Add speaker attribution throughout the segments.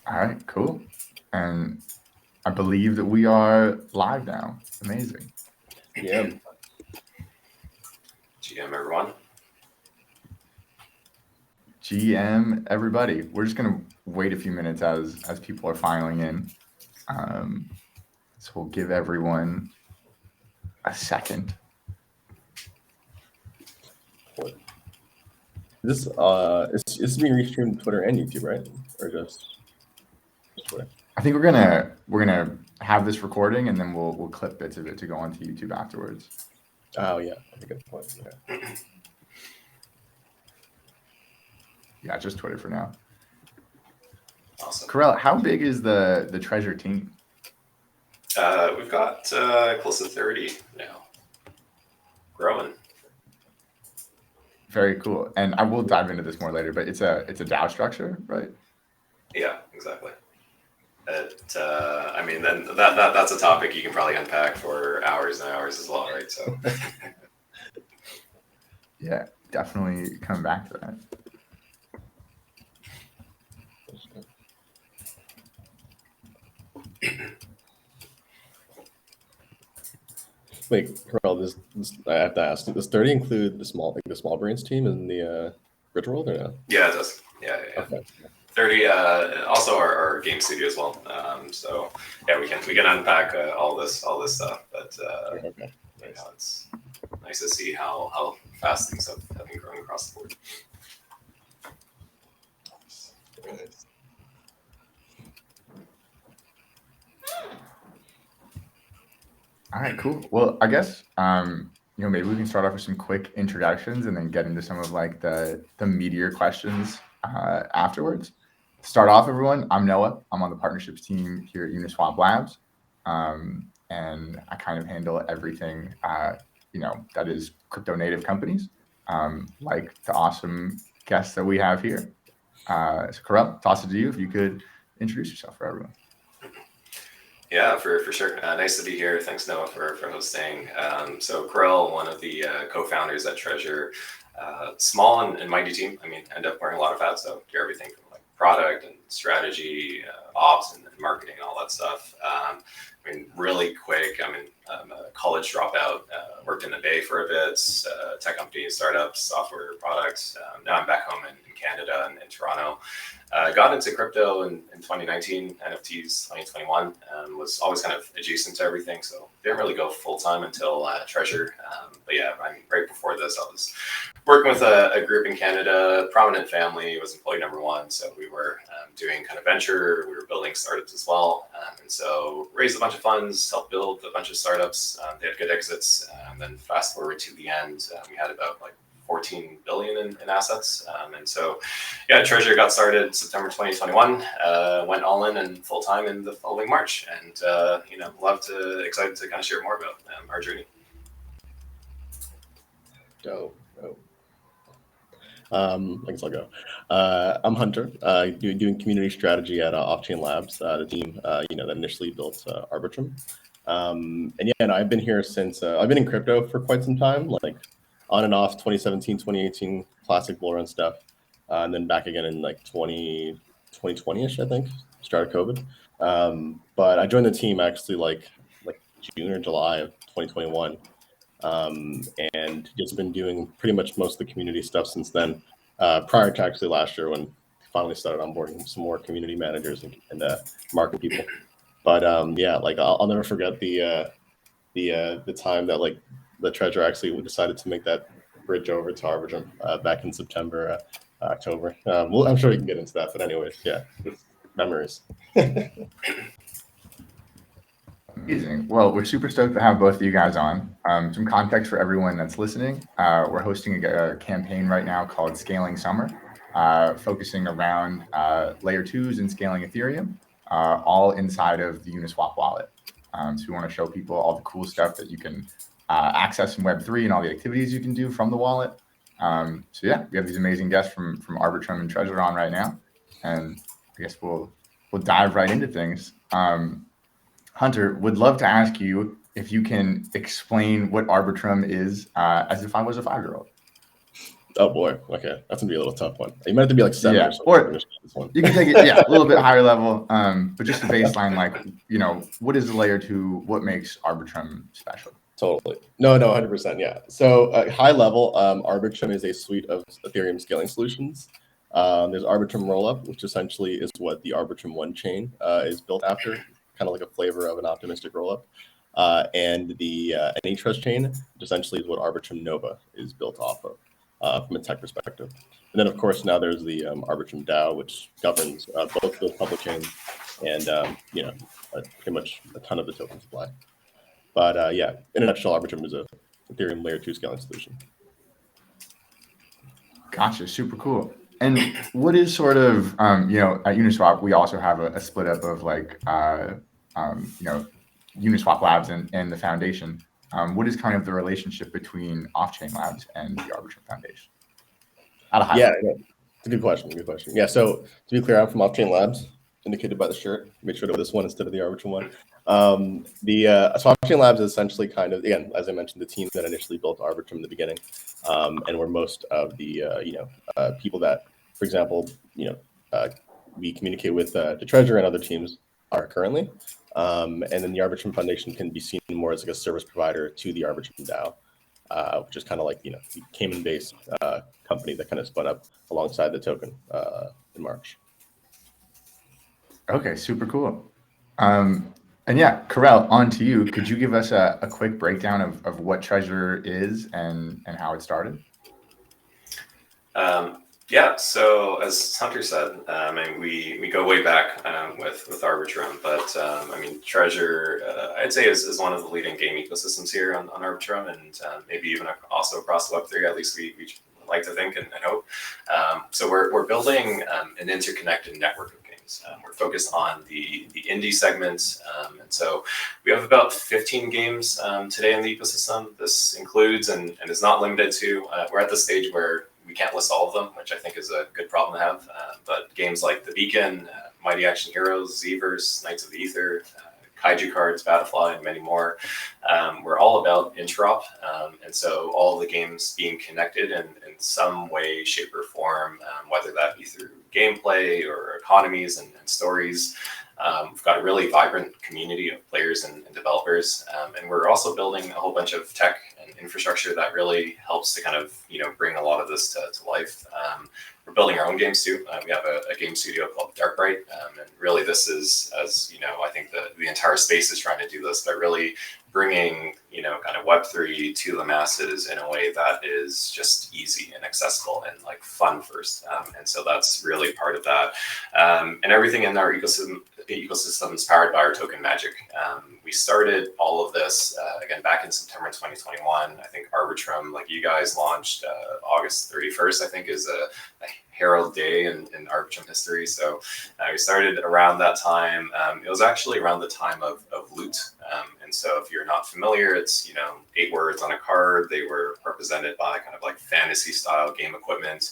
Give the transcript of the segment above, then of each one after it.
Speaker 1: All right, cool. And I believe that we are live now. Amazing.
Speaker 2: Yeah.
Speaker 3: GM everyone.
Speaker 1: GM everybody. We're just gonna wait a few minutes as people are filing in. So we'll give everyone a second.
Speaker 2: This is being restreamed to Twitter and YouTube, right? Or just Twitter?
Speaker 1: I think we're gonna have this recording and then we'll clip bits of it to go onto YouTube afterwards.
Speaker 2: Oh yeah, that's a good point. Okay.
Speaker 1: Yeah, just Twitter for now.
Speaker 3: Awesome.
Speaker 1: Karel, how big is the treasure team?
Speaker 3: We've got close to 30 now. Growing.
Speaker 1: Very cool. And I will dive into this more later, but it's a DAO structure, right?
Speaker 3: Yeah, exactly. I mean, then that's a topic you can probably unpack for hours and hours as well, right? So.
Speaker 1: Yeah, definitely come back to that.
Speaker 2: Wait, Karel, this I have to ask. Does 30 include the small brains team in the virtual world or no?
Speaker 3: Yeah, it does. Yeah. Okay. 30 also our game studio as well. So yeah, we can unpack all this stuff, but
Speaker 2: Okay.
Speaker 3: You know, it's nice to see how fast things have been growing across the board.
Speaker 1: All right, cool. Well, I guess maybe we can start off with some quick introductions and then get into some of like the meatier questions afterwards. Start off, everyone. I'm Noah. I'm on the partnerships team here at Uniswap Labs, and I kind of handle everything that is crypto native companies, like the awesome guests that we have here. So, Karel, toss it to you if you could introduce yourself for everyone.
Speaker 3: Yeah, for sure. Nice to be here. Thanks, Noah, for hosting. So Karel, one of the co-founders at Treasure, small and mighty team. I mean, end up wearing a lot of hats, so do everything from like product and strategy, ops and marketing and all that stuff. I mean, really quick. I mean, I'm a college dropout. Worked in the Bay for a bit, tech companies, startups, software products. Now I'm back home in Canada and in Toronto. Got into crypto in 2019, NFTs 2021, was always kind of adjacent to everything, so didn't really go full-time until Treasure. But yeah, I mean, right before this, I was working with a group in Canada, prominent family, was employee number one, so we were doing kind of venture, we were building startups as well, and so raised a bunch of funds, helped build a bunch of startups, they had good exits, and then fast forward to the end, we had about like 14 billion in assets. And so, yeah, Treasure got started September 2021, went all in and full time in the following March. And, excited to kind of share more about our journey.
Speaker 2: Dope. I guess I'll go. I'm Hunter, doing community strategy at Offchain Labs, the team, that initially built Arbitrum. And I've been here since, I've been in crypto for quite some time, like on and off 2017, 2018, classic bull run stuff. And then back again in like 2020-ish, I think, start of COVID. But I joined the team actually like June or July of 2021. And just been doing pretty much most of the community stuff since then, prior to actually last year when finally started onboarding some more community managers and market people. But I'll never forget the time that like the Treasure actually decided to make that bridge over to Arbitrum back in September, October. I'm sure we can get into that, but anyways, yeah, memories.
Speaker 1: Amazing. Well, we're super stoked to have both of you guys on. Some context for everyone that's listening. We're hosting a campaign right now called Scaling Summer, focusing around layer 2s and scaling Ethereum, all inside of the Uniswap wallet. So we want to show people all the cool stuff that you can access in Web3 and all the activities you can do from the wallet. So yeah, we have these amazing guests from Arbitrum and Treasure on right now, and I guess we'll dive right into things. Hunter, would love to ask you if you can explain what Arbitrum is as if I was a 5-year-old.
Speaker 2: Oh boy, okay, that's gonna be a little tough one. You might have to be like 7
Speaker 1: Yeah,
Speaker 2: or something.
Speaker 1: or
Speaker 2: to finish this one.
Speaker 1: you can take it, yeah, a little bit higher level, but just the baseline, like, what is the layer 2? What makes Arbitrum special?
Speaker 2: Totally. No, 100%. Yeah. So high level, Arbitrum is a suite of Ethereum scaling solutions. There's Arbitrum Rollup, which essentially is what the Arbitrum onchain is built after, kind of like a flavor of an optimistic rollup. And the Trust chain, which essentially is what Arbitrum Nova is built off of from a tech perspective. And then, of course, now there's the Arbitrum DAO, which governs both those public chains and, pretty much a ton of the token supply. But yeah, in a nutshell, Arbitrum is a Ethereum layer 2 scaling solution.
Speaker 1: Gotcha, super cool. And what is sort of, at Uniswap, we also have a split up of like, Uniswap Labs and the foundation. What is kind of the relationship between Offchain Labs and the Arbitrum Foundation?
Speaker 2: Yeah, it's a good question. Yeah, so to be clear, I'm from Offchain Labs, indicated by the shirt. Make sure to this one instead of the Arbitrum one. So Offchain Labs is essentially kind of, again, as I mentioned, the team that initially built Arbitrum in the beginning, and where most of the people that, for example, we communicate with the Treasurer and other teams are currently, and then the Arbitrum Foundation can be seen more as like a service provider to the Arbitrum DAO, which is kind of like the Cayman-based company that kind of spun up alongside the token in March.
Speaker 1: Okay, super cool. And yeah, Karel, on to you. Could you give us a quick breakdown of what Treasure is and how it started?
Speaker 3: Yeah, so as Hunter said, we go way back with Arbitrum, but Treasure, I'd say is one of the leading game ecosystems here on Arbitrum, and maybe even also across Web3. At least we like to think and hope. So we're building an interconnected network of games. We're focused on the indie segment, and so we have about 15 games today in the ecosystem. This includes and is not limited to. We're at the stage where we can't list all of them, which I think is a good problem to have. But games like The Beacon, Mighty Action Heroes, Zverse, Knights of the Ether, Kaiju Cards, Battlefly, and many more. We're all about interop, and so all the games being connected in some way, shape, or form, whether that be through gameplay or economies and stories. We've got a really vibrant community of players and developers, and we're also building a whole bunch of tech and infrastructure that really helps to kind of bring a lot of this to life. We're building our own games too. We have a game studio called Darkbright, and really this is, as I think the entire space is trying to do this, but really bringing kind of Web3 to the masses in a way that is just easy and accessible and like fun first. And so that's really part of that. And everything in our ecosystem is powered by our token magic. We started all of this again back in September 2021. I think Arbitrum, like you guys, launched August 31st. I think is a herald day in Arbitrum history. So we started around that time. It was actually around the time of Loot. And so if you're not familiar, it's 8 words on a card. They were represented by kind of like fantasy style game equipment.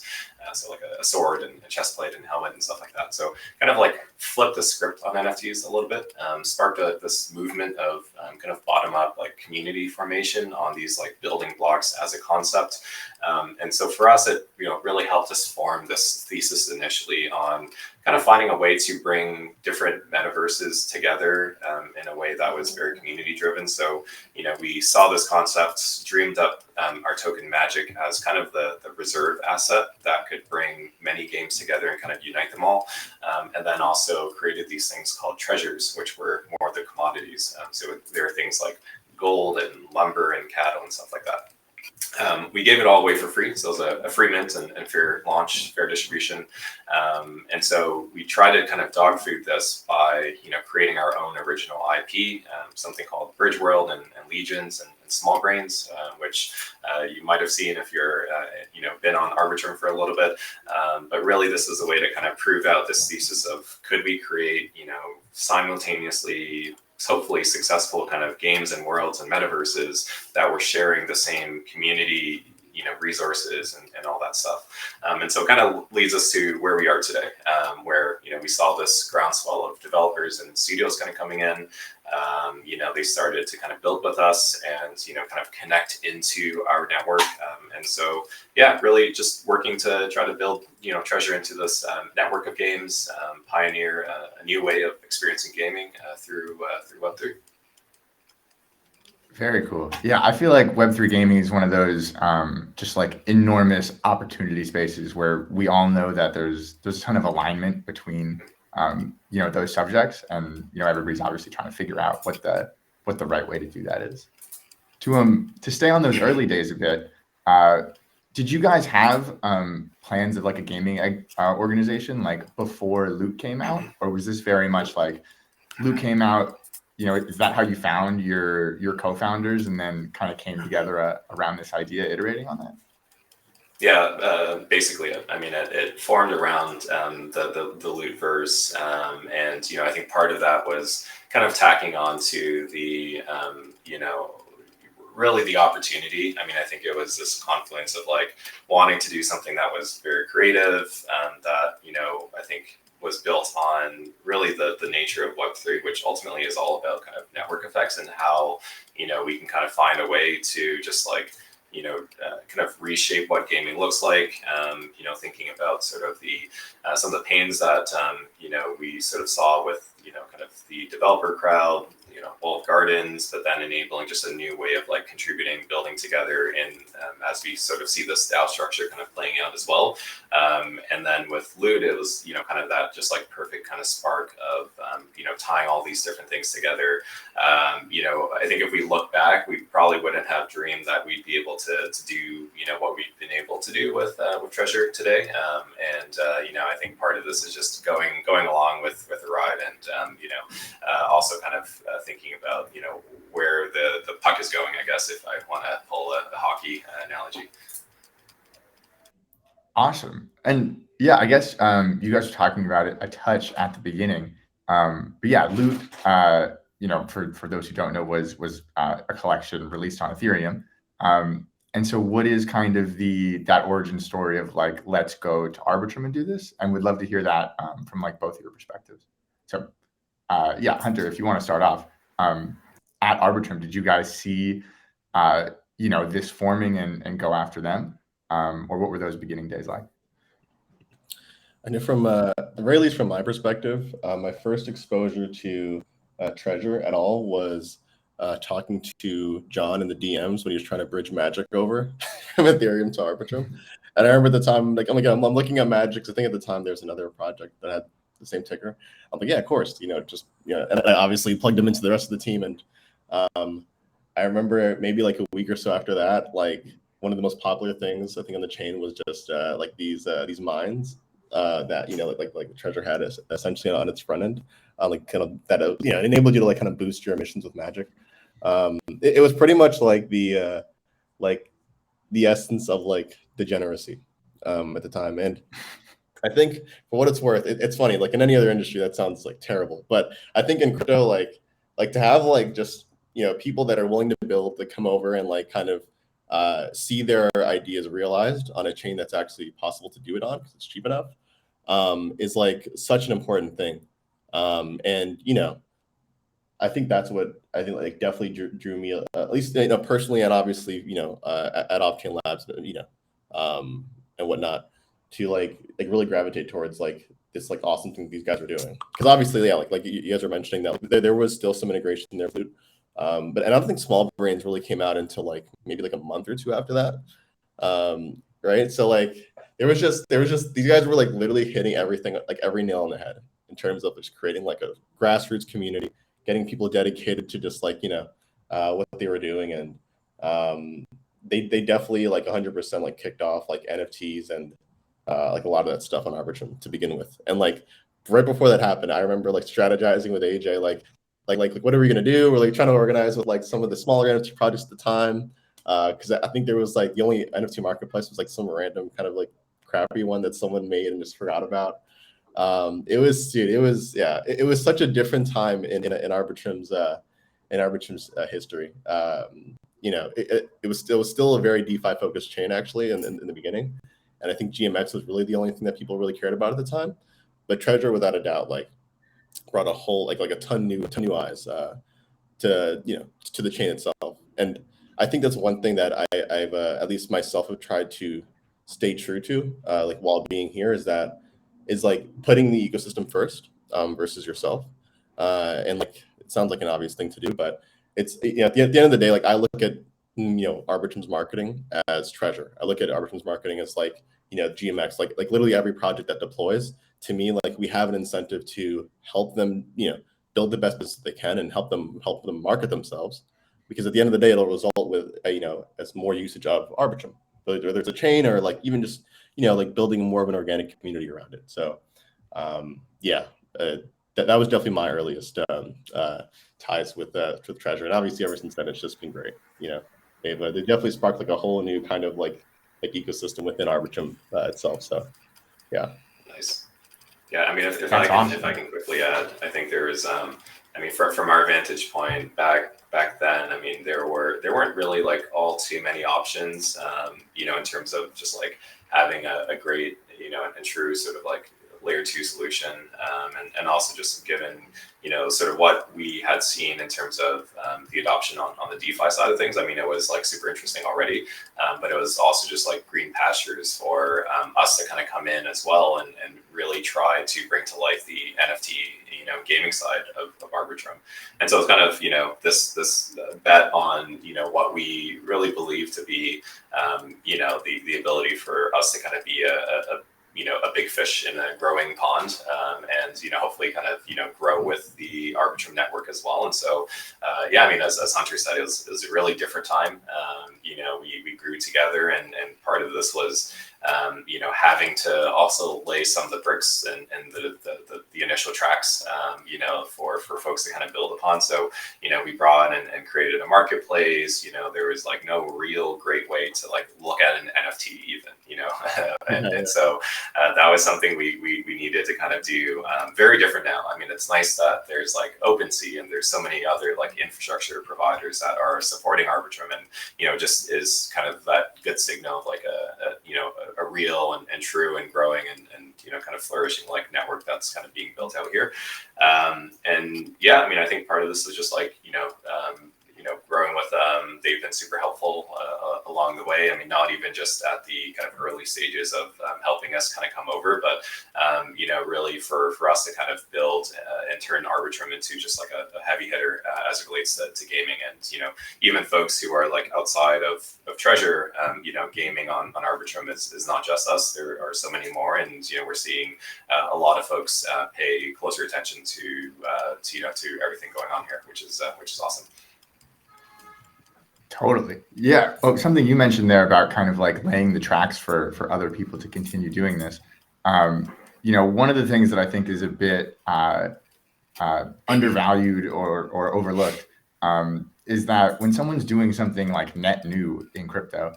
Speaker 3: So like a sword and a chest plate and helmet and stuff like that. So kind of like flipped the script on NFTs a little bit, sparked this movement of kind of bottom up like community formation on these like building blocks as a concept. And so for us, it really helped us form this thesis initially on kind of finding a way to bring different metaverses together in a way that was very community driven. So, we saw this concept, dreamed up our token magic as kind of the reserve asset that could bring many games together and kind of unite them all. And then also created these things called treasures, which were more the commodities. So there are things like gold and lumber and cattle and stuff like that. We gave it all away for free. So it was a free mint and fair launch, fair distribution. And so we try to kind of dog food this by, creating our own original IP, something called Bridge World and Legions and Small Brains, which you might have seen if you're, been on Arbitrum for a little bit. But really, this is a way to kind of prove out this thesis of could we create, simultaneously hopefully successful kind of games and worlds and metaverses that were sharing the same community, resources and all that stuff. And so it kind of leads us to where we are today, where, we saw this groundswell of developers and studios kind of coming in. They started to kind of build with us and, kind of connect into our network. And so, really just working to try to build, treasure into this network of games, pioneer a new way of experiencing gaming through Web3.
Speaker 1: Very cool. Yeah, I feel like Web3 gaming is one of those just like enormous opportunity spaces where we all know that there's a ton of alignment between those subjects, and everybody's obviously trying to figure out what the right way to do that is. To stay on those early days a bit, did you guys have plans of like a gaming organization like before Loot came out, or was this very much like Loot came out? Is that how you found your co-founders and then kind of came together around this idea, iterating on that?
Speaker 3: Yeah, basically, it formed around the Lootverse, and I think part of that was kind of tacking on to the really the opportunity. I think it was this confluence of like wanting to do something that was very creative, that I think was built on really the nature of Web3, which ultimately is all about kind of network effects and how we can kind of find a way to just like kind of reshape what gaming looks like. Thinking about sort of the some of the pains that we sort of saw with kind of the developer crowd, walled gardens, but then enabling just a new way of like contributing, building together, and as we sort of see this DAO structure kind of playing out as well. And then with Loot, it was kind of that just like perfect kind of spark of tying all these different things together. I think if we look back, we probably wouldn't have dreamed that we'd be able to do what we've been able to do with Treasure today. And I think part of this is just going along with the ride, and also kind of thinking about where the puck is going, I guess, if I want to pull a hockey analogy.
Speaker 1: Awesome. And yeah, I guess you guys were talking about it a touch at the beginning. But yeah, Loot, for those who don't know, was a collection released on Ethereum. And so what is kind of that origin story of like, let's go to Arbitrum and do this? And we'd love to hear that from like both of your perspectives. So Hunter, if you want to start off, at Arbitrum, did you guys see this forming and go after them? Or what were those beginning days like?
Speaker 2: I know from the very least from my perspective, my first exposure to Treasure at all was talking to John in the DMs when he was trying to bridge Magic over from Ethereum to Arbitrum. And I remember at the time, like, I'm looking at Magic. I think at the time there's another project that had the same ticker. I'm like, yeah, of course, and I obviously plugged them into the rest of the team. And I remember maybe like a week or so after that, like one of the most popular things I think on the chain was just like these mines that like Treasure had essentially on its front end, like kind of that enabled you to like kind of boost your emissions with Magic. It was pretty much like the essence of like degeneracy at the time. And I think for what it's worth, it's funny, like in any other industry that sounds like terrible, but I think in crypto, like to have like just people that are willing to build, that come over and like kind of see their ideas realized on a chain that's actually possible to do it on because it's cheap enough, is like such an important thing. And I think that's what I think like definitely drew me, at least personally, and obviously at Offchain Labs, and whatnot, to like really gravitate towards like this like awesome thing these guys are doing. Because obviously, yeah, like you guys are mentioning that there was still some integration there, but and I don't think Small Brains really came out until like maybe like a month or two after that, right? So like there was just these guys were like literally hitting everything, like every nail on the head in terms of just creating like a grassroots community, getting people dedicated to just like what they were doing, and they definitely like 100% like kicked off like NFTs and like a lot of that stuff on Arbitrum to begin with. And like right before that happened, I remember like strategizing with AJ, like what are we gonna do? We're like trying to organize with like some of the smaller NFT projects at the time, because I think there was like the only NFT marketplace was like some random kind of like crappy one that someone made and just forgot about. It was such a different time in Arbitrum's history. It was still a very DeFi focused chain actually in the beginning. And I think GMX was really the only thing that people really cared about at the time. But Treasure, without a doubt, like brought a whole like a ton new eyes to to the chain itself. And I think that's one thing that I've at least myself have tried to stay true to, like while being here, is like putting the ecosystem first versus yourself. And like it sounds like an obvious thing to do, but it's at the end of the day, like I look at Arbitrum's marketing as Treasure. I look at Arbitrum's marketing as like GMX, like literally every project that deploys. To me, like we have an incentive to help them build the best business they can and help them market themselves, because at the end of the day it'll result with as more usage of Arbitrum, whether there's a chain or like even just like building more of an organic community around it. So that was definitely my earliest ties with Treasure, and obviously ever since then it's just been great. They definitely sparked like a whole new kind of like ecosystem within Arbitrum itself. So yeah.
Speaker 3: Nice. Yeah, I mean, if I can quickly add, I think there was, I mean, from our vantage point back then, I mean, there weren't really like all too many options, in terms of just like having a great, and true sort of like layer 2 solution, and also just given sort of what we had seen in terms of the adoption on the DeFi side of things. I mean, it was like super interesting already, but it was also just like green pastures for us to kind of come in as well and really try to bring to life the NFT gaming side of Arbitrum. And so it's kind of this bet on what we really believe to be the ability for us to kind of be a big fish in a growing pond, and hopefully kind of grow with the Arbitrum network as well. And so I mean, as Hunter said, it was a really different time. We grew together, and part of this was having to also lay some of the bricks and the initial tracks for folks to kind of build upon. So we brought and created a marketplace. There was like no real great way to like look at an NFT even, and so that was something we needed to kind of do very different now. I mean, it's nice that there's like OpenSea and there's so many other like infrastructure providers that are supporting Arbitrum, and just is kind of that good signal of like a real and true and growing and kind of flourishing like network that's kind of being built out here. And yeah, I mean, I think part of this is just like growing with them. They've been super helpful along the way. I mean, not even just at the kind of early stages of helping us kind of come over, but really for us to kind of build and turn Arbitrum into just like a heavy hitter as it relates to gaming. And even folks who are like outside of Treasure, gaming on Arbitrum is not just us. There are so many more, and we're seeing a lot of folks pay closer attention to everything going on here, which is awesome.
Speaker 1: Totally. Yeah. Oh, something you mentioned there about kind of like laying the tracks for other people to continue doing this. One of the things that I think is a bit undervalued or overlooked is that when someone's doing something like net new in crypto,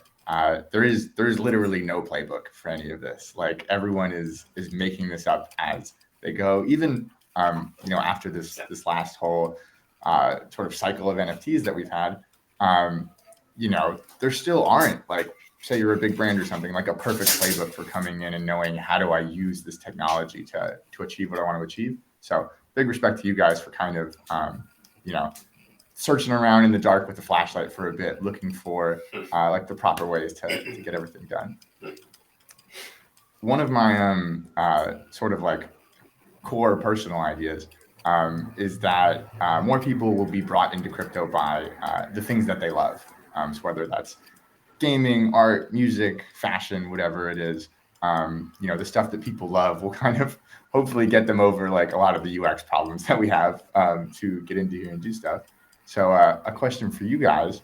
Speaker 1: there is literally no playbook for any of this. Like everyone is making this up as they go. Even after this last whole sort of cycle of NFTs that we've had. There still aren't, like, say you're a big brand or something, like a perfect playbook for coming in and knowing how do I use this technology to achieve what I want to achieve. So big respect to you guys for kind of, searching around in the dark with a flashlight for a bit, looking for like the proper ways to get everything done. One of my sort of like core personal ideas is that more people will be brought into crypto by the things that they love. So whether that's gaming, art, music, fashion, whatever it is, the stuff that people love will kind of hopefully get them over like a lot of the UX problems that we have to get into here and do stuff. So a question for you guys,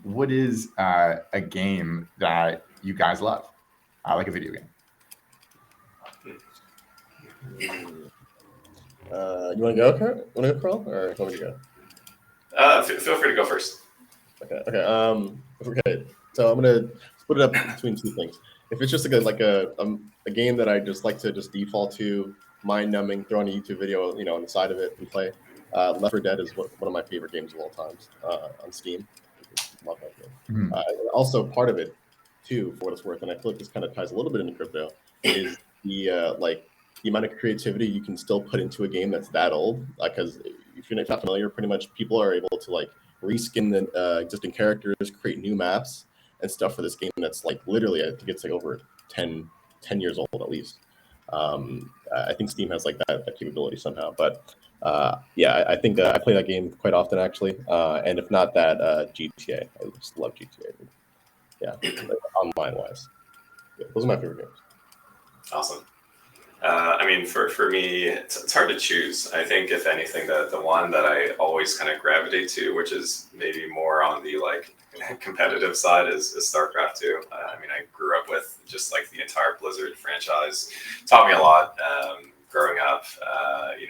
Speaker 1: what is a game that you guys love, like a video game?
Speaker 2: You want to go, Karel? Karel, or you want me to
Speaker 3: go? Feel free to go first.
Speaker 2: Okay. So I'm gonna split it up between two things. If it's just like a game that I just like to just default to, mind-numbing, throw on a YouTube video, on the side of it and play. Left 4 Dead is one of my favorite games of all times on Steam. Love that game. Also, part of it too, for what it's worth, and I feel like this kind of ties a little bit into crypto, is the the amount of creativity you can still put into a game that's that old. Because if you're not familiar, pretty much people are able to like reskin the existing characters, create new maps and stuff for this game that's like literally, I think it's like over 10 years old at least. I think Steam has like that capability somehow, but yeah, I think I play that game quite often actually, and if not that, GTA. I just love GTA. Yeah, like, online wise, yeah, those are my favorite games.
Speaker 3: Awesome. I mean, for me, it's hard to choose. I think if anything, the one that I always kind of gravitate to, which is maybe more on the like competitive side, is StarCraft 2. I mean, I grew up with just like the entire Blizzard franchise. Taught me a lot growing up.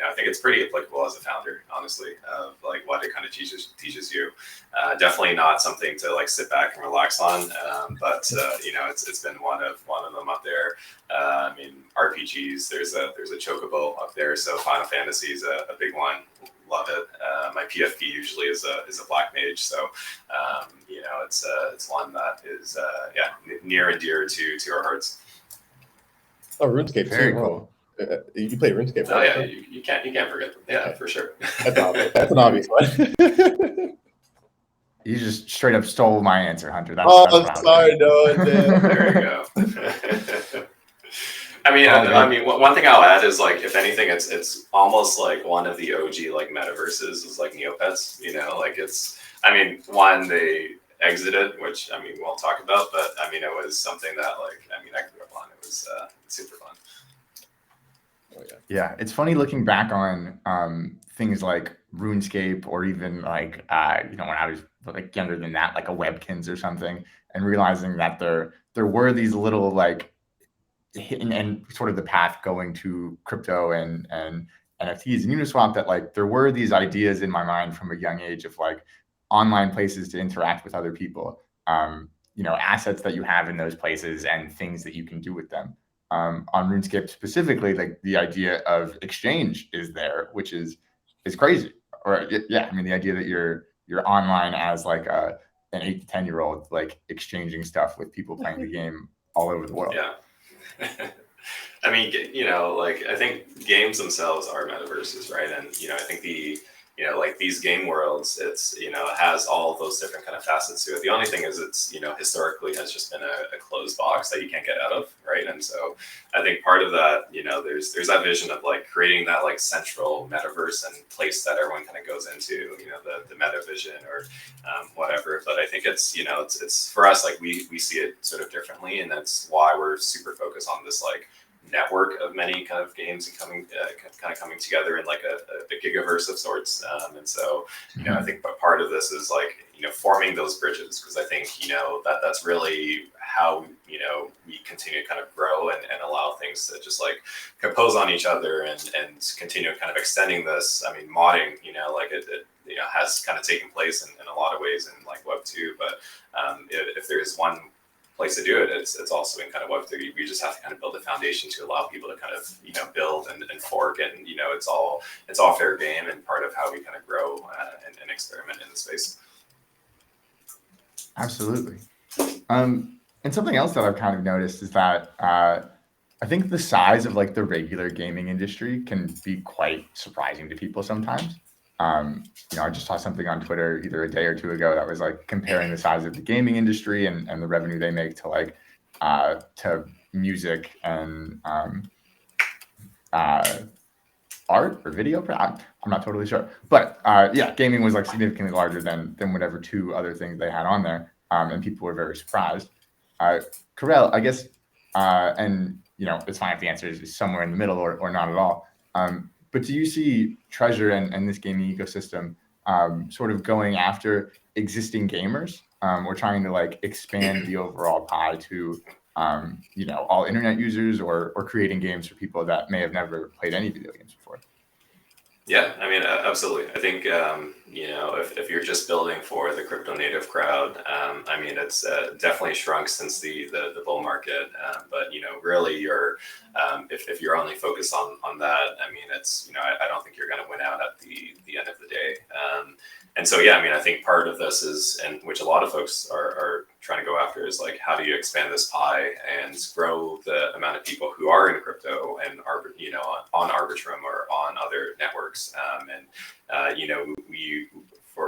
Speaker 3: I think it's pretty applicable as a founder, honestly, of like what it kind of teaches you. Definitely not something to like sit back and relax on, but it's been one of them up there. I mean, RPGs. There's a Chocobo up there, so Final Fantasy is a big one. Love it. My PFP usually is a black mage, so it's one that is near and dear to our hearts.
Speaker 2: Oh, RuneScape.
Speaker 1: Very
Speaker 2: too,
Speaker 1: cool.
Speaker 2: You play RuneScape.
Speaker 3: Oh
Speaker 2: right?
Speaker 3: yeah, you can't forget them. Yeah, for sure.
Speaker 2: That's an obvious one.
Speaker 1: You just straight up stole my answer, Hunter. That's
Speaker 2: Oh,
Speaker 1: what
Speaker 2: I'm
Speaker 1: I was
Speaker 2: sorry,
Speaker 1: doing.
Speaker 3: There you go. I mean, one thing I'll add is like, if anything, it's almost like one of the OG like metaverses is like Neopets. Like one they exited, which I mean we'll talk about, but I mean it was something that I grew up on. It was super fun.
Speaker 2: Oh,
Speaker 1: Yeah, it's funny looking back on things like RuneScape, or even like when I was like younger than that, like a Webkins or something, and realizing that there were these little like hidden and sort of the path going to crypto and NFTs and Uniswap, that like there were these ideas in my mind from a young age of like online places to interact with other people, assets that you have in those places and things that you can do with them. On RuneScape specifically, like the idea of exchange is there, which is crazy. Or yeah, I mean the idea that you're online as like an 8 to 10-year-old, like exchanging stuff with people playing the game all over the world.
Speaker 3: Yeah. I mean, I think games themselves are metaverses, right? And I think like these game worlds, it's it has all those different kind of facets to it. The only thing is it's historically has just been a closed box that you can't get out of, right? And so I think part of that, there's that vision of like creating that like central metaverse and place that everyone kind of goes into, the meta vision or whatever. But I think it's it's for us, like we see it sort of differently, and that's why we're super focused on this like network of many kind of games and coming together in like a gigaverse of sorts. And so, I think part of this is like, forming those bridges, because I think, that's really how, we continue to kind of grow and allow things to just like compose on each other and continue kind of extending this. I mean, modding, like it has kind of taken place in a lot of ways in like Web 2, but if there's one place to do it, it's also in kind of Web3. We just have to kind of build a foundation to allow people to kind of build and fork, and it's all fair game and part of how we kind of grow and experiment in the space.
Speaker 1: Absolutely. And something else that I've kind of noticed is that I think the size of like the regular gaming industry can be quite surprising to people sometimes. I just saw something on Twitter either a day or two ago that was like comparing the size of the gaming industry and the revenue they make to like to music and art or video. I'm not totally sure, but yeah, gaming was like significantly larger than whatever two other things they had on there, and people were very surprised. Karel, I guess, and it's fine if the answer is somewhere in the middle or not at all. But do you see Treasure and this gaming ecosystem sort of going after existing gamers, or trying to like expand the overall pie to all internet users, or creating games for people that may have never played any video games before?
Speaker 3: Yeah, I mean, absolutely. I think, if you're just building for the crypto native crowd, I mean, it's definitely shrunk since the bull market. But, really if you're only focused on that, I mean, it's, I don't think you're going to win out at the end of the day. And so, yeah, I mean, I think part of this is, and which a lot of folks are trying to go after, after is like, how do you expand this pie and grow the amount of people who are in crypto and are, on Arbitrum or on other networks.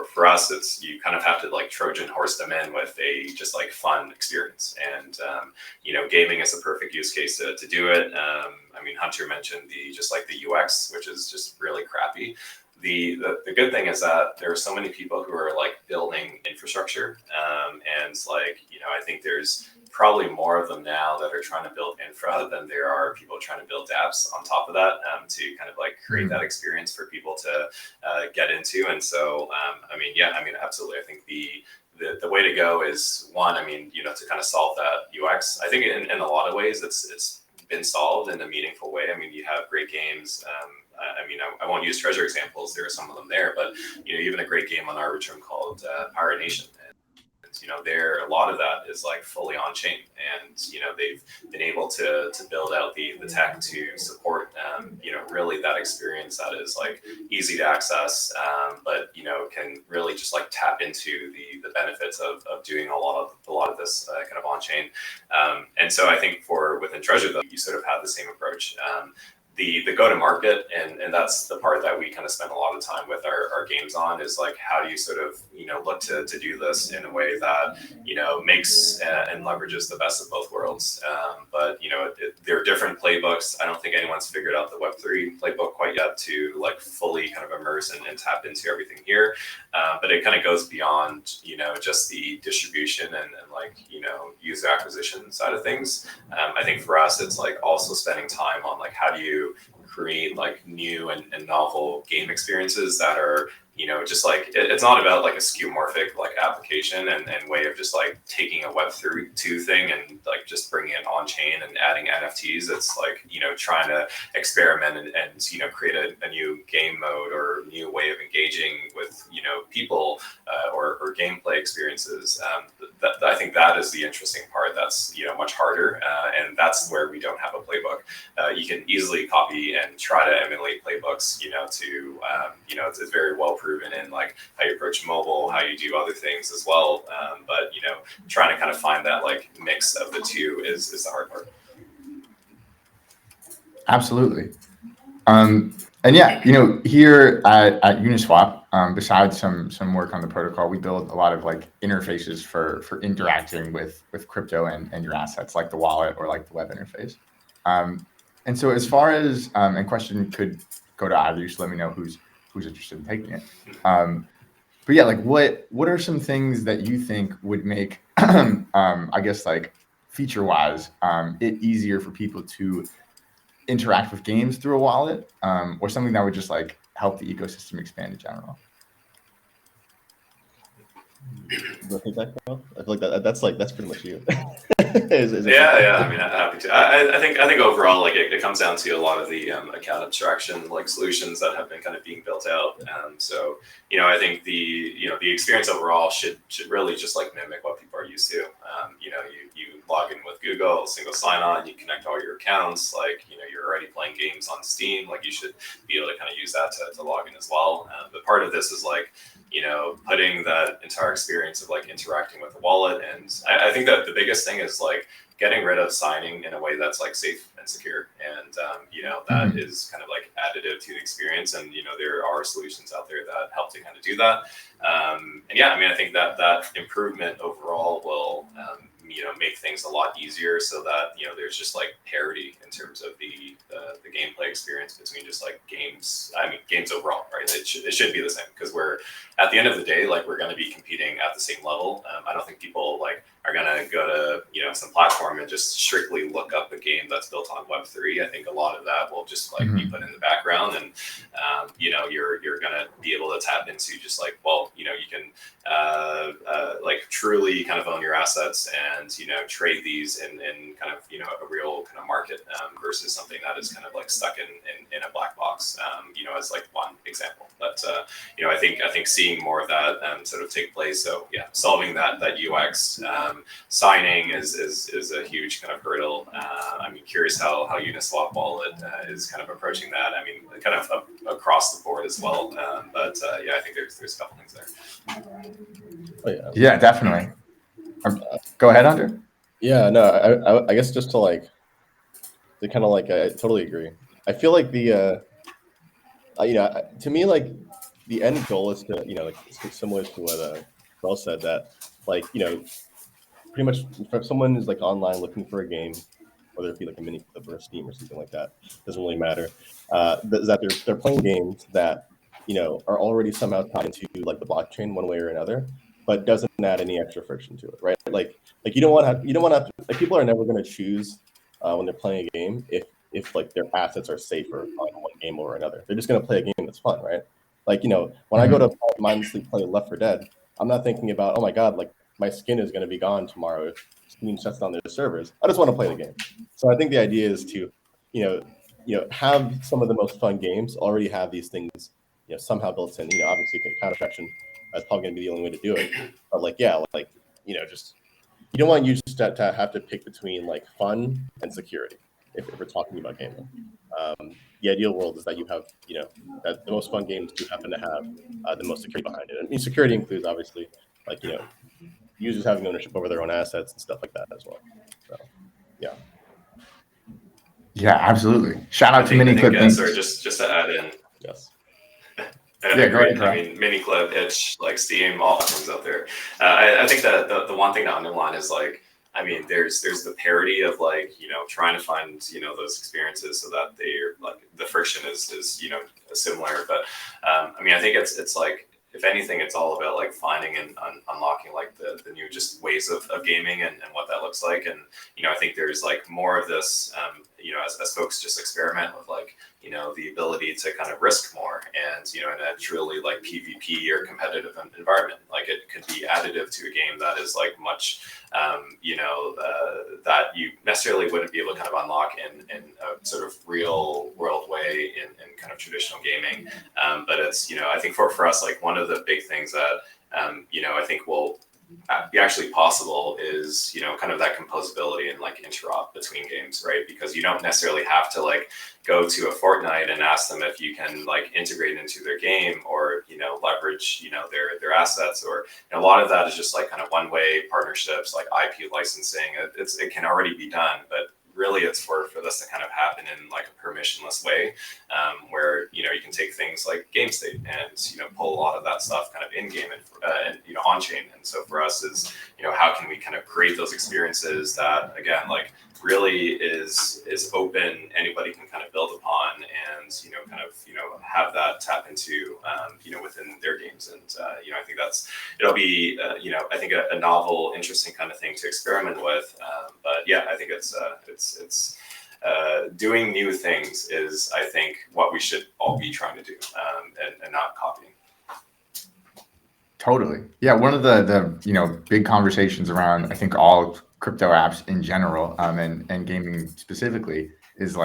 Speaker 3: For us, it's, you kind of have to like Trojan horse them in with a just like fun experience. And, gaming is a perfect use case to do it. Hunter mentioned the UX, which is just really crappy. The good thing is that there are so many people who are like building infrastructure. I think there's probably more of them now that are trying to build infra than there are people trying to build dApps on top of that, to kind of like create that experience for people to get into. And so, absolutely. I think the way to go is one, to kind of solve that UX. I think in a lot of ways it's been solved in a meaningful way. You have great games. I won't use treasure examples. There are some of them there, but even a great game on Arbitrum called Pirate Nation. A lot of that is like fully on chain, and they've been able to build out the tech to support really that experience that is like easy to access, but can really just like tap into the benefits of doing a lot of this kind of on chain. And so I think within Treasure, though, you sort of have the same approach. The go-to-market, and that's the part that we kind of spend a lot of time with our games on, is like, how do you sort of look to do this in a way that makes and leverages the best of both worlds. But there are different playbooks. I don't think anyone's figured out the Web3 playbook quite yet to like fully kind of immerse and tap into everything here. But it kind of goes beyond just the distribution and like user acquisition side of things. I think for us, it's like also spending time on like, how do you create like new and novel game experiences that are just like, it's not about like a skeuomorphic like application and way of just like taking a Web2 thing and like just bringing it on chain and adding NFTs. It's like trying to experiment and create a new game mode or new way of engaging with people or gameplay experiences. I think that is the interesting part. That's much harder, and that's where we don't have a playbook. You can easily copy and try to emulate playbooks. It's very well proven in like how you approach mobile, how you do other things as well. But trying to kind of find that like mix of the two is the hard part.
Speaker 1: Absolutely. And yeah, here at Uniswap, besides some work on the protocol, we build a lot of like interfaces for interacting with crypto and your assets, like the wallet or like the web interface. And so as far as and question could go to either, so let me know who's interested in taking it. But yeah, like what are some things that you think would make I guess like feature-wise it easier for people to interact with games through a wallet, or something that would just like help the ecosystem expand in general?
Speaker 2: I feel like that's pretty much you.
Speaker 3: Yeah. I'm happy to. I think overall, like it comes down to a lot of the account abstraction like solutions that have been kind of being built out. So I think the experience overall should really just like mimic what people are used to. You log in with Google, single sign on, you connect all your accounts. Like you're already playing games on Steam. Like you should be able to kind of use that to log in as well. But part of this is like putting that entire experience of like interacting with the wallet. And I think that the biggest thing is like getting rid of signing in a way that's like safe and secure. And, that is kind of like additive to the experience. And, there are solutions out there that help to kind of do that. I think that improvement overall will, make things a lot easier so that, there's just like parity in terms of the gameplay experience between just like games. Games overall, right? It should be the same, because we're at the end of the day, like we're going to be competing at the same level. I don't think people like are going to go to, some platform and just strictly look up a game that's built on Web3. I think a lot of that will just like be put in the background, and, you're going to be able to tap into just like, well, you can like truly kind of own your assets and, trade these in kind of, a real kind of market versus something that is kind of like stuck in a black box, as like one example. But, I think seeing more of that sort of take place. So yeah, solving that UX, signing is a huge kind of hurdle. Curious how Uniswap Wallet is kind of approaching that. Kind of across the board as well. But I think there's a couple things there.
Speaker 2: Oh,
Speaker 1: Yeah, definitely. Go ahead, Hunter.
Speaker 2: Yeah, no, I guess just to kind of I totally agree. I feel like to me, the end goal is to, it's similar to what Carl said, that pretty much if someone is online looking for a game, whether it be a mini clip or a Steam or something like that, doesn't really matter. That they're playing games that are already somehow tied into the blockchain one way or another, but doesn't add any extra friction to it, right? You don't want to people are never going to choose when they're playing a game if their assets are safer on one game or another. They're just going to play a game that's fun, right? When I go to mindlessly play Left 4 Dead, I'm not thinking about, oh my god, my skin is going to be gone tomorrow if Steam shuts down their servers. I just want to play the game. So I think the idea is to, have some of the most fun games already have these things, somehow built in. Obviously, counter protection is probably going to be the only way to do it. But just you don't want users to have to pick between fun and security if we're talking about gaming. The ideal world is that you have, that the most fun games do happen to have the most security behind it. I mean, security includes obviously users having ownership over their own assets and stuff like that as well. So, yeah.
Speaker 1: Yeah, absolutely. Shout out to Miniclip.
Speaker 3: Sorry, just to add in.
Speaker 2: Yes.
Speaker 1: Yeah, go ahead.
Speaker 3: I mean, Miniclip, Itch, Steam, all things out there. I think that the one thing to underline is there's the parity of trying to find those experiences so that they're the friction is similar. But I think it's if anything, it's all about finding and unlocking the new just ways of gaming and what that looks like. And I think there's more of this as folks just experiment with the ability to kind of risk more and in a truly PvP or competitive environment. It could be additive to a game that is much that you necessarily wouldn't be able to kind of unlock in a sort of real world way in kind of traditional gaming. But it's I think for us one of the big things that I think will be actually possible is kind of that composability and interop between games, right? Because you don't necessarily have to go to a Fortnite and ask them if you can integrate into their game or leverage their assets, or a lot of that is just kind of one way partnerships IP licensing. It can already be done, but really it's for this to kind of happen in a permissionless way, where you can take things like game state and pull a lot of that stuff kind of in game and on chain. And so for us is how can we kind of create those experiences that again really is open, anybody can kind of build upon and kind of have that tap into within their games. And I think it'll be I think a novel, interesting kind of thing to experiment with. But yeah, I think it's doing new things is I think what we should all be trying to do, and not copying.
Speaker 1: Totally. Yeah, one of the big conversations around I think all crypto apps in general, and gaming specifically is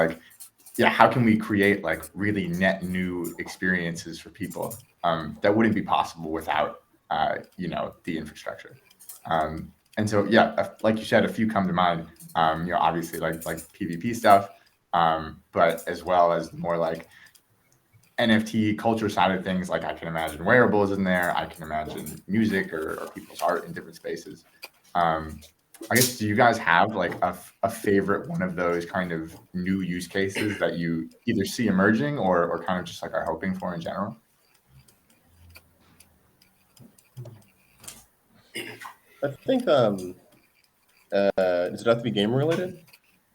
Speaker 1: how can we create really net new experiences for people that wouldn't be possible without the infrastructure. And so yeah, like you said, a few come to mind. Obviously like PvP stuff, but as well as more NFT culture side of things. I can imagine wearables in there. I can imagine music or people's art in different spaces. I guess, do you guys have a favorite one of those kind of new use cases that you either see emerging or kind of just are hoping for in general?
Speaker 2: I think does it have to be game related?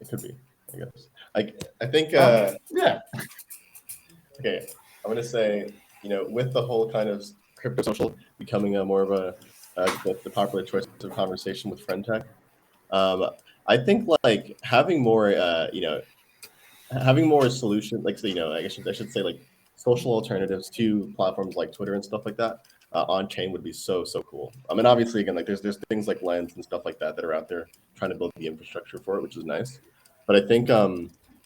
Speaker 2: It could be, I guess. I think
Speaker 1: yeah.
Speaker 2: Okay, I'm gonna say with the whole kind of crypto social becoming a more of the popular choice of conversation with friend tech. I think having more having more solutions, I guess I should say social alternatives to platforms like Twitter and stuff like that on chain would be so cool. I mean, obviously again there's things like Lens and stuff like that are out there trying to build the infrastructure for it, which is nice. But I think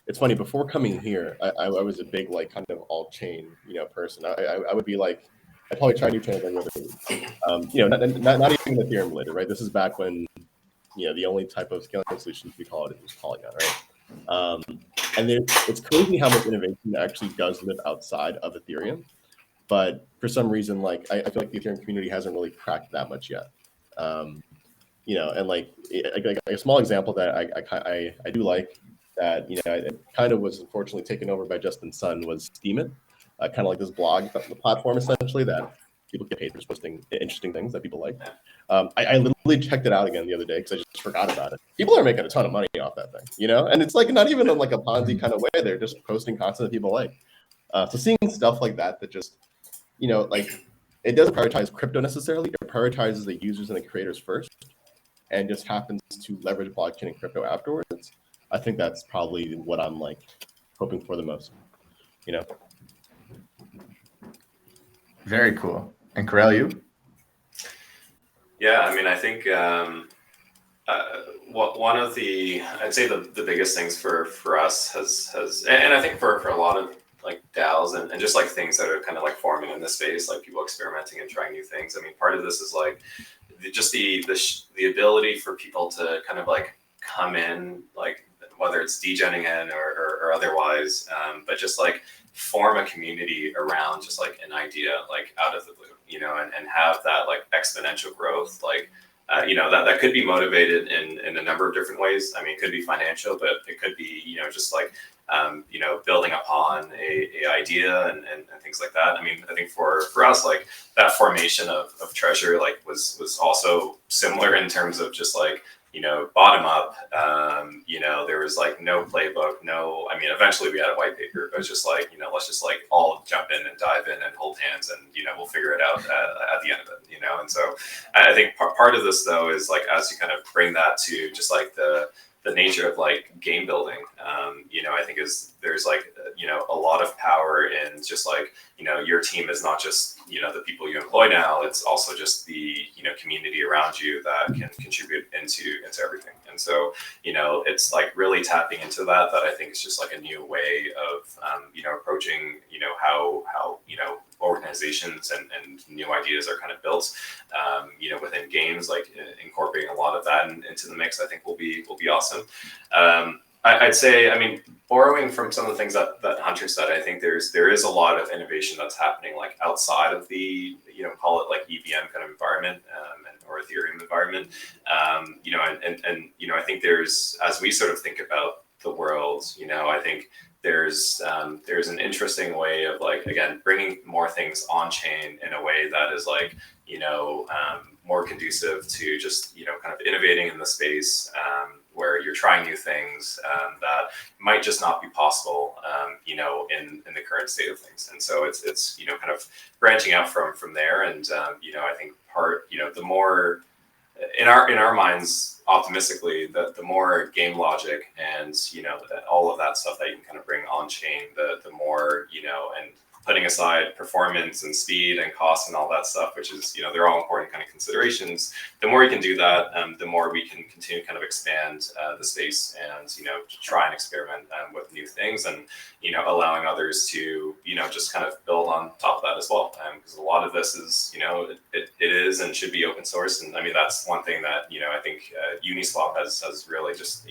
Speaker 2: it's funny, before coming here, I was a big kind of alt chain person. I would be I'd probably try new chains every other week. Not even Ethereum related, right? This is back when the only type of scaling solution we call it was Polygon, right? And it's crazy how much innovation actually does live outside of Ethereum. But for some reason, I feel like the Ethereum community hasn't really cracked that much yet. and like a small example that I do like that, it kind of was unfortunately taken over by Justin's son was Steam It, kind of like this blog platform essentially that people get paid for just posting interesting things that people like. I literally checked it out again the other day because I just forgot about it. People are making a ton of money off that thing, and it's like not even in like a Ponzi kind of way. They're just posting content that people like. So seeing stuff like that just, like it doesn't prioritize crypto necessarily. It prioritizes the users and the creators first, and just happens to leverage blockchain and crypto afterwards. I think that's probably what I'm like hoping for the most.
Speaker 1: Very cool. And Karel, you?
Speaker 3: Yeah, I mean, I think one of I'd say the biggest things for us has, and I think for a lot of like DAOs and just like things that are kind of like forming in this space, like people experimenting and trying new things. I mean, part of this is like just the ability for people to kind of like come in, like whether it's degenning in or otherwise, but just like form a community around just like an idea, like out of the blue, and have that like exponential growth, like that could be motivated in a number of different ways. I mean, it could be financial, but it could be just like building upon a idea and things like that. I mean, I think for us, like that formation of Treasure, like was also similar in terms of just like, bottom up, there was like no playbook, I mean, eventually we had a white paper, but it's just like, let's just like all jump in and dive in and hold hands and, we'll figure it out at the end of it, And so I think part of this though, is like, as you kind of bring that to just like the nature of like game building, I think there's like, a lot of power in just like, your team is not just, the people you employ now, it's also just the, community around you that can contribute into everything. And so, it's like really tapping into that I think is just like a new way of, approaching, how, organizations and new ideas are kind of built, within games, like incorporating a lot of that into the mix, I think will be awesome. I'd say, I mean, borrowing from some of the things that Hunter said, I think there is a lot of innovation that's happening like outside of the, call it like EVM kind of environment, or Ethereum environment. I think as we sort of think about the world, I think there's an interesting way of like, again, bringing more things on chain in a way that is like, more conducive to just, kind of innovating in the space, where you're trying new things that might just not be possible, in the current state of things. And so it's kind of branching out from there. And, I think the more in our minds, optimistically, the more game logic and, all of that stuff that you can kind of bring on chain, the more, and putting aside performance and speed and cost and all that stuff, which is, they're all important kind of considerations. The more you can do that, the more we can continue to kind of expand the space and, try and experiment with new things and, allowing others to, just kind of build on top of that as well. Because a lot of this is, it is and should be open source. And I mean, that's one thing that, I think Uniswap has really just,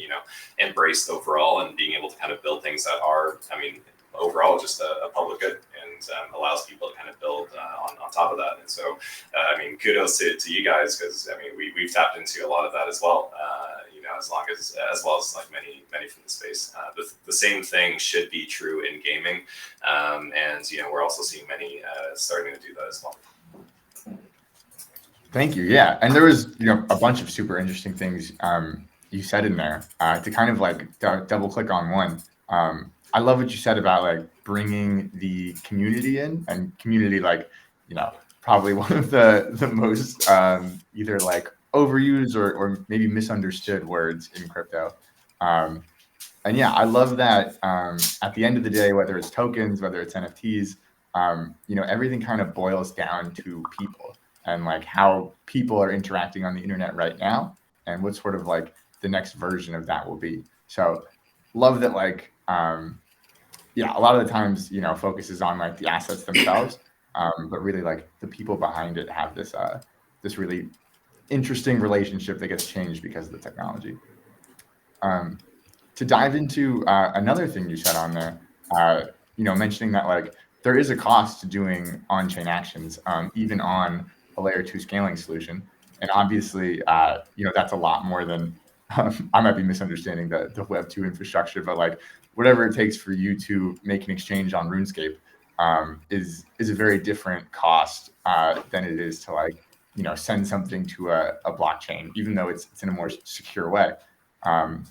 Speaker 3: embraced overall, and being able to kind of build things that are, I mean, overall just a public good, and allows people to kind of build on top of that. And so, I mean, kudos to you guys, because I mean, we've tapped into a lot of that as well. As well as like many from the space. The same thing should be true in gaming, and we're also seeing many starting to do that as well.
Speaker 1: Thank you. Yeah, and there was a bunch of super interesting things you said in there. To kind of like double click on one. I love what you said about like bringing the community in, and community, like, probably one of the most either like overused or maybe misunderstood words in crypto. And yeah, I love that at the end of the day, whether it's tokens, whether it's NFTs, everything kind of boils down to people and like how people are interacting on the internet right now, and what sort of like the next version of that will be. So love that, like, a lot of the times, focuses on like the assets themselves, but really like the people behind it have this really interesting relationship that gets changed because of the technology. To dive into another thing you said on there, mentioning that like there is a cost to doing on-chain actions, even on a layer 2 scaling solution. And obviously, that's a lot more than I might be misunderstanding the Web2 infrastructure, but like whatever it takes for you to make an exchange on RuneScape is a very different cost than it is to like send something to a blockchain, even though it's in a more secure way, and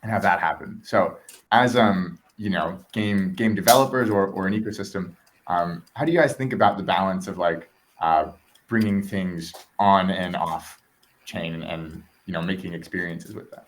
Speaker 1: have that happen. So as game developers or an ecosystem, how do you guys think about the balance of like bringing things on and off chain and making experiences with that?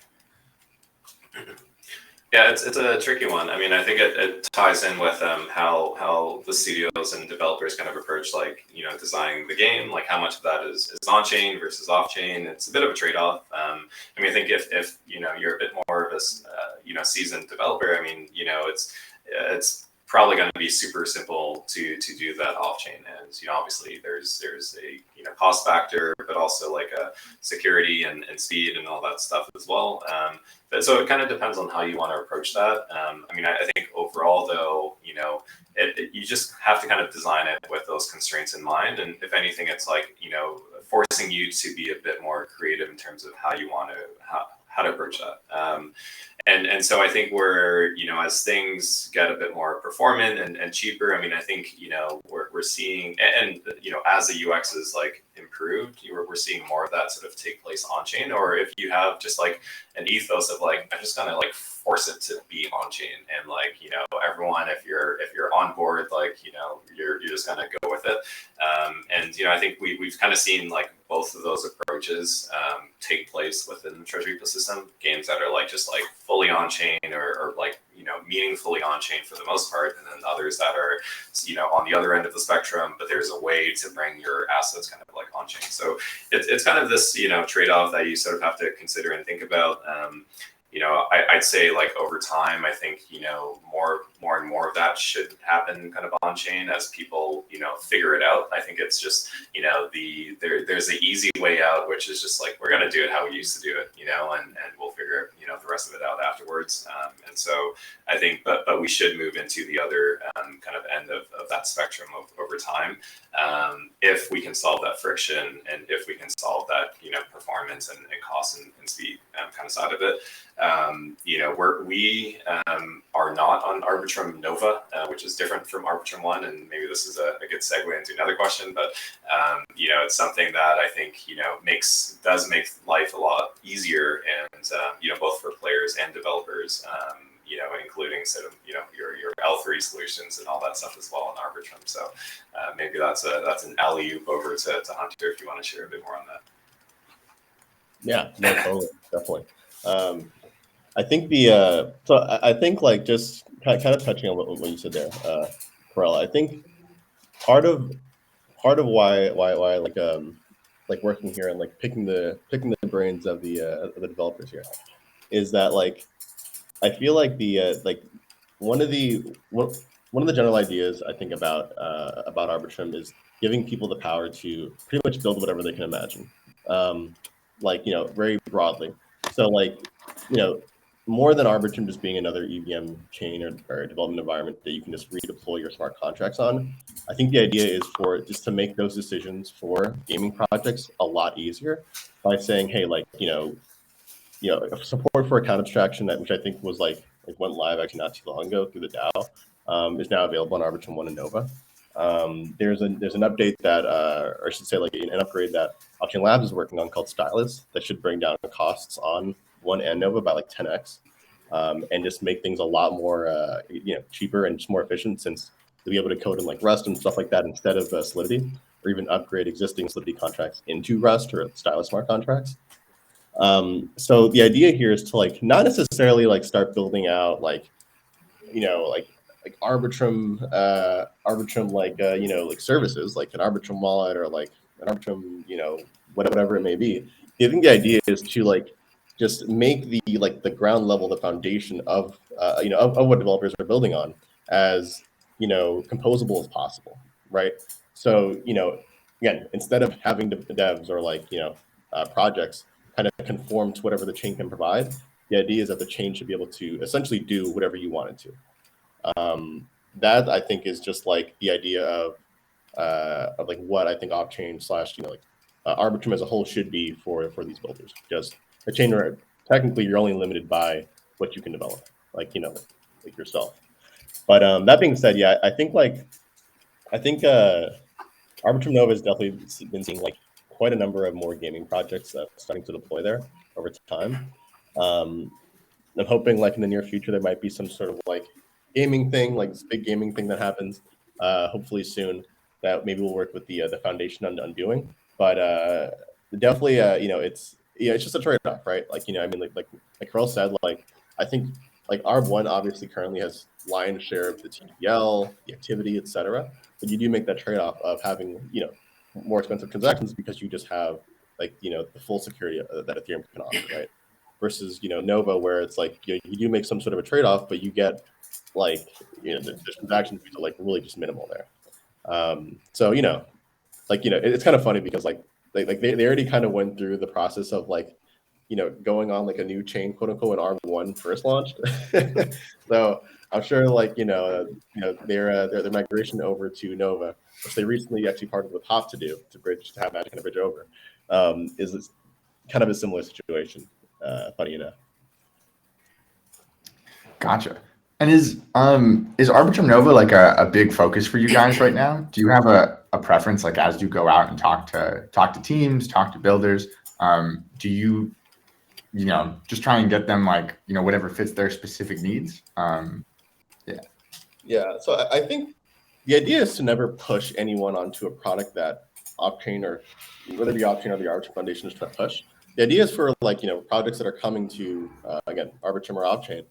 Speaker 3: Yeah, it's a tricky one. I mean, I think it ties in with how the studios and developers kind of approach like designing the game, like how much of that is on chain versus off chain. It's a bit of a trade off. I mean, I think if you're a bit more of a seasoned developer, I mean it's probably going to be super simple to do that off chain, and obviously there's a cost factor, but also like a security and speed and all that stuff as well. But so it kind of depends on how you want to approach that. I mean, I think overall though, you just have to kind of design it with those constraints in mind, and if anything, it's like forcing you to be a bit more creative in terms of how you want to how to approach that. And so I think as things get a bit more performant and cheaper, I mean, I think, we're seeing, and as the UX is like improved, we're seeing more of that sort of take place on chain. Or if you have just like an ethos of like, I'm just gonna like force it to be on chain, and like, everyone, if you're on board, like, you're just gonna go with it. And I think we've kind of seen like both of those approaches take place within the Treasury ecosystem. Games that are like just like fully on chain or like meaningfully on chain for the most part, and then others that are on the other end of the spectrum, but there's a way to bring your assets kind of like on chain. So it's kind of this trade-off that you sort of have to consider and think about. I'd say like over time, I think more and more of that should happen kind of on chain as people figure it out. I think it's just there's the easy way out, which is just like we're gonna do it how we used to do it, and we'll figure the rest of it out afterwards. And so I think, but we should move into the other kind of end of that spectrum over time, if we can solve that friction and if we can solve that performance and cost and speed kind of side of it. We are not on Arbitrum Nova, which is different from Arbitrum One, and maybe this is a good segue into another question. But it's something that I think does make life a lot easier, and both for players and developers. Including sort of your L3 solutions and all that stuff as well on Arbitrum. So maybe that's an alley-oop over to Hunter if you want to share a bit more on that.
Speaker 2: Yeah, no, totally, definitely. I think I think like just kind of touching on what you said there, Karel. I think part of why I like working here and like picking the brains of the developers here is that like I feel like one of the general ideas I think about Arbitrum is giving people the power to pretty much build whatever they can imagine, very broadly. So like more than Arbitrum just being another EVM chain or a development environment that you can just redeploy your smart contracts on, I think the idea is for just to make those decisions for gaming projects a lot easier by saying, hey, like support for account abstraction, which I think was like went live actually not too long ago through the DAO, is now available on Arbitrum One and Nova. There's an update that, or I should say like an upgrade that Offchain Labs is working on called Stylus that should bring down costs on One and Nova by like 10x, and just make things a lot more cheaper and just more efficient, since they'll be able to code in like Rust and stuff like that instead of Solidity, or even upgrade existing Solidity contracts into Rust or Stylus smart contracts. So the idea here is to like not necessarily like start building out like Arbitrum like services like an Arbitrum wallet or like an Arbitrum whatever it may be. I think the idea is to like just make the ground level, the foundation of what developers are building on as composable as possible, right? So again, instead of having the devs or like projects kind of conform to whatever the chain can provide, the idea is that the chain should be able to essentially do whatever you want it to. That I think is just like the idea of like what I think Offchain / Arbitrum as a whole should be for these builders. Just a chain where technically you're only limited by what you can develop, like like yourself. But that being said, yeah, I think Arbitrum Nova has definitely been seeing like quite a number of more gaming projects starting to deploy there over time. I'm hoping like in the near future there might be some sort of like gaming thing, like this big gaming thing that happens. Hopefully soon that maybe we'll work with the foundation on doing. But definitely, it's just a trade-off, right? Like I mean, like Karel said, like I think like ARB1 obviously currently has lion's share of the TVL, the activity, etc. But you do make that trade-off of having more expensive transactions because you just have like the full security that Ethereum can offer, right? Versus Nova, where it's like you do make some sort of a trade-off, but you get like the transaction fees are like really just minimal there. So it's kind of funny because like they already kind of went through the process of like going on like a new chain, quote unquote, when ARB1 first launched. So I'm sure like their migration over to Nova, which they recently actually partnered with Hop to have Magic kind of bridge over, is kind of a similar situation. Funny enough.
Speaker 1: Gotcha. And is Arbitrum Nova like a big focus for you guys right now? Do you have a preference, like as you go out and talk to teams, talk to builders? Do you just try and get them like whatever fits their specific needs?
Speaker 2: Yeah. So I think the idea is to never push anyone onto a product that Offchain or whether it be Offchain or the Arbitrum Foundation is trying to push. The idea is for like projects that are coming to again Arbitrum or Offchain.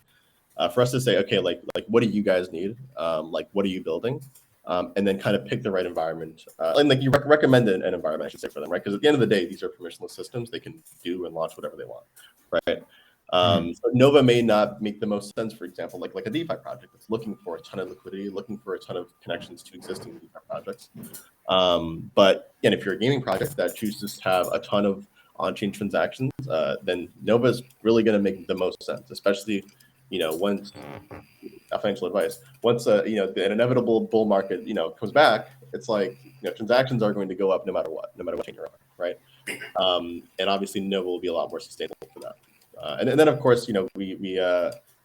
Speaker 2: For us to say, okay, like what do you guys need? Like what are you building? And then kind of pick the right environment. And like you recommend an environment, I should say, for them, right? Because at the end of the day, these are permissionless systems. They can do and launch whatever they want, right? So Nova may not make the most sense, for example, like a DeFi project that's looking for a ton of liquidity, looking for a ton of connections to existing DeFi projects. But again, if you're a gaming project that chooses to have a ton of on-chain transactions, then Nova is really going to make the most sense, especially once financial advice. Once an inevitable bull market comes back, it's like transactions are going to go up no matter what chain you're on, right? And obviously Nova will be a lot more sustainable for that. And then of course we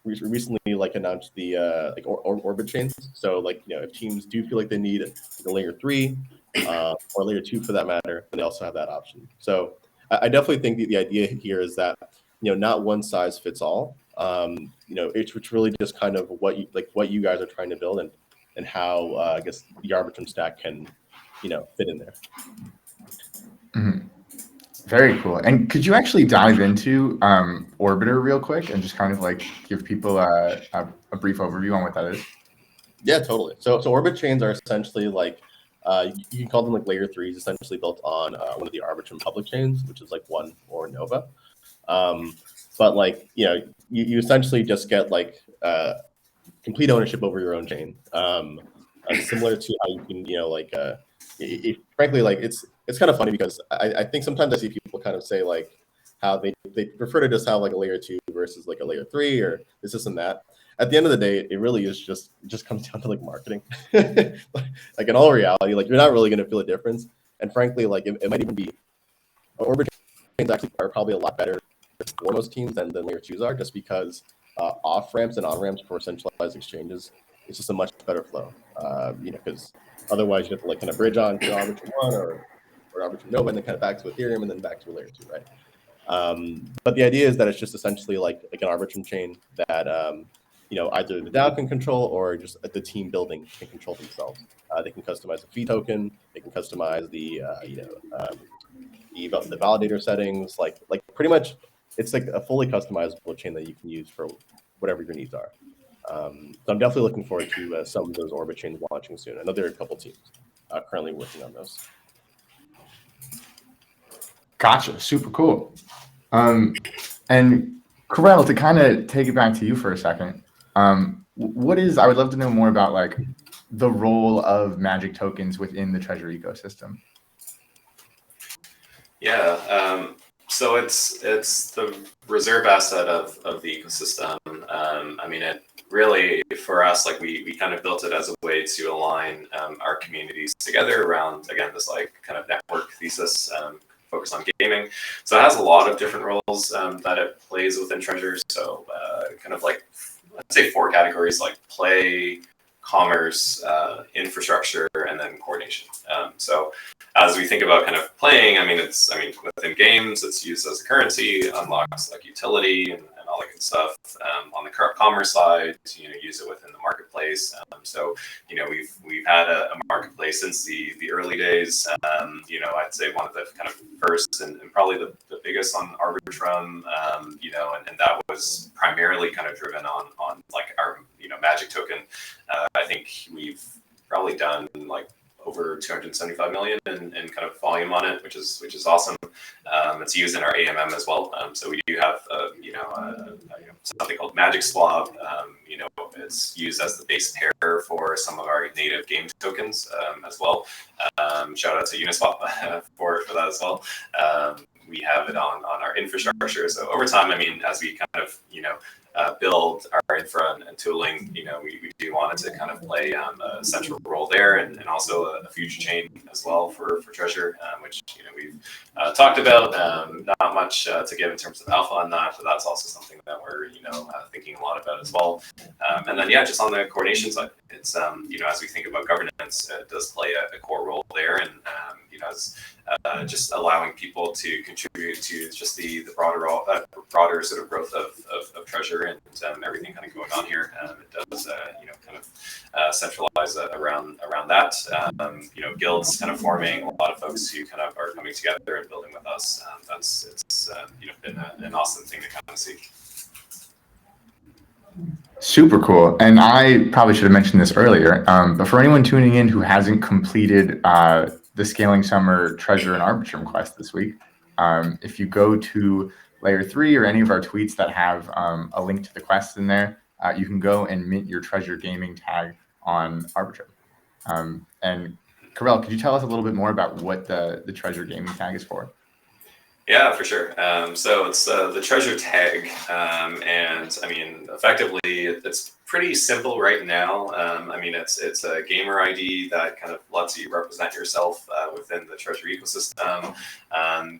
Speaker 2: recently like announced the orbit chains. So like if teams do feel like they need a layer 3 or layer 2 for that matter, then they also have that option. So I definitely think the idea here is that not one size fits all. It's really just kind of what you guys are trying to build and how I guess the Arbitrum stack can fit in there.
Speaker 1: Mm-hmm. Very cool. And could you actually dive into Orbiter real quick and just kind of like give people a brief overview on what that is?
Speaker 2: Yeah, totally. So orbit chains are essentially like you can call them like layer 3s, essentially built on one of the Arbitrum public chains, which is like One or Nova. But like you essentially just get like complete ownership over your own chain, similar to how you can frankly like it's kind of funny because I think sometimes I see people kind of say like how they prefer to just have like a layer 2 versus like a layer 3 or this and that. At the end of the day, it really is just comes down to like marketing. Like in all reality, like you're not really going to feel a difference. And frankly, like it might even be orbit chains actually are probably a lot better for most teams than layer 2s are, just because off ramps and on ramps for centralized exchanges, it's just a much better flow. Because otherwise you have to like kind of bridge on to Arbitrum 1 or Arbitrum Nova and then kind of back to Ethereum and then back to a layer 2, right? But the idea is that it's just essentially like an Arbitrum chain that either the DAO can control or just the team building can control themselves. They can customize the fee token. They can customize the validator settings. Like pretty much, it's like a fully customizable chain that you can use for whatever your needs are. So I'm definitely looking forward to some of those orbit chains launching soon. I know there are a couple teams currently working on those.
Speaker 1: Gotcha. Super cool. And Karel, to kind of take it back to you for a second, I would love to know more about like the role of magic tokens within the Treasure ecosystem.
Speaker 3: Yeah, so it's the reserve asset of the ecosystem. I mean, it really, for us, like we kind of built it as a way to align our communities together around, again, this like kind of network thesis. focused on gaming. So it has a lot of different roles that it plays within Treasure. So kind of like, I'd say 4 categories, like play, commerce, infrastructure, and then coordination. So as we think about kind of playing, within games, it's used as a currency, unlocks like utility and all that good stuff. On the commerce side, use it within the marketplace. So we've had a marketplace since the early days. I'd say one of the kind of first and probably the biggest on Arbitrum. And that was primarily kind of driven on like our Magic token. I think we've probably done like over 275 million in kind of volume on it, which is awesome. It's used in our AMM as well. So we do have something called Magic Swap. It's used as the base pair for some of our native game tokens as well. Shout out to Uniswap for that as well. We have it on our infrastructure. So over time, as we kind of build our infra and tooling, we do want it to kind of play a central role there, and also a future chain as well for Treasure, which we've talked about. Not much to give in terms of alpha on that, but that's also something that we're thinking a lot about as well. And then just on the coordination side, it's as we think about governance, it does play a core role there, and as just allowing people to contribute to just the broader sort of growth of Treasure and everything kind of going on here. It does kind of centralize around that. Guilds kind of forming, a lot of folks who kind of are coming together and building with us. It's been an awesome thing to kind of see.
Speaker 1: Super cool. And I probably should have mentioned this earlier, but for anyone tuning in who hasn't completed the Scaling Summer Treasure and Arbitrum quest this week, if you go to Layer 3 or any of our tweets that have a link to the quest in there, you can go and mint your Treasure Gaming tag on Arbitrum. And Karel, could you tell us a little bit more about what the Treasure Gaming tag is for?
Speaker 3: Yeah, for sure. So it's the Treasure tag, and effectively, it's pretty simple right now. It's a gamer ID that kind of lets you represent yourself within the Treasure ecosystem.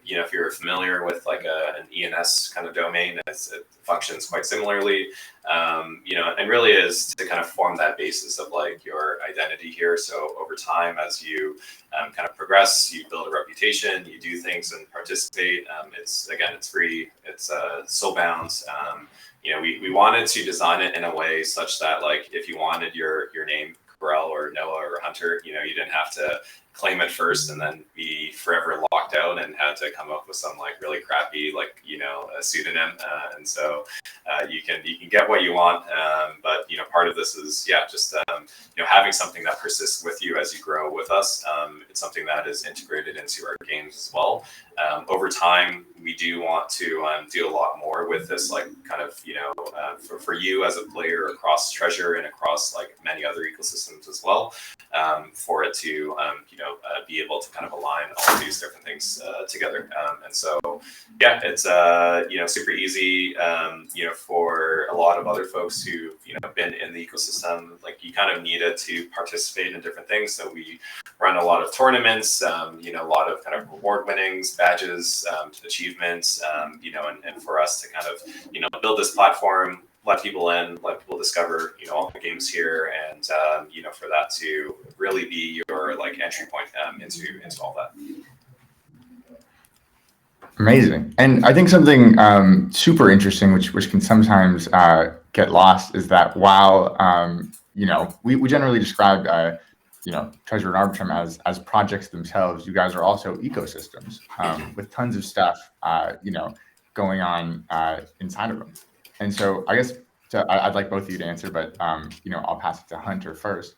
Speaker 3: If you're familiar with like an ENS kind of domain, it functions quite similarly. And really is to kind of form that basis of like your identity here. So over time, as you kind of progress, you build a reputation, you do things and participate. It's free, it's soul bound. We wanted to design it in a way such that like if you wanted your name Karel or Noah or Hunter, you didn't have to claim it first and then be forever locked out and had to come up with some like really crappy a pseudonym. And so you can get what you want, but part of this is just having something that persists with you as you grow with us. It's something that is integrated into our games as well. Over time, we do want to do a lot more with this, like kind of for you as a player across Treasure and across like many other ecosystems as well, for it to be able to kind of align all of these different things together. And so it's super easy for a lot of other folks who've been in the ecosystem. Like you kind of needed to participate in different things. So we run a lot of tournaments, a lot of kind of reward winnings, badges, achievements, and for us to kind of build this platform, let people in, let people discover all the games here, and for that to really be your like entry point into all that.
Speaker 1: Amazing. And I think something super interesting, which can sometimes get lost, is that while we generally describe Treasure and Arbitrum as projects themselves, you guys are also ecosystems with tons of stuff going on inside of them. And so I guess I'd like both of you to answer, but I'll pass it to Hunter first.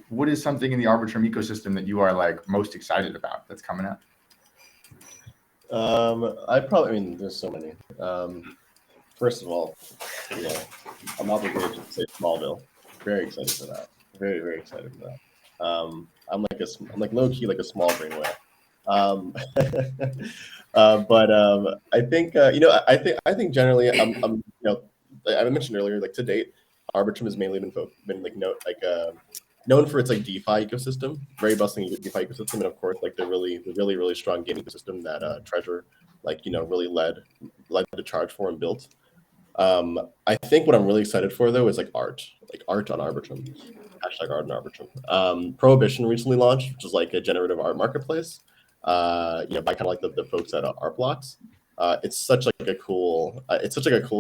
Speaker 1: What is something in the Arbitrum ecosystem that you are like most excited about that's coming up?
Speaker 2: There's so many. First of all, I'm obligated to say Smallville. Very excited for that. Very, very excited for that. I'm like low key like a small brain whale. But I think I think generally I mentioned earlier, like to date, Arbitrum has mainly been known for its like DeFi ecosystem, very bustling DeFi ecosystem, and of course like the really strong gaming ecosystem that Treasure really led the charge for and built. I think what I'm really excited for though is like art on Arbitrum, #art on Arbitrum. Prohibition recently launched, which is like a generative art marketplace, by kind of like the folks at Art Blocks. It's such like a cool,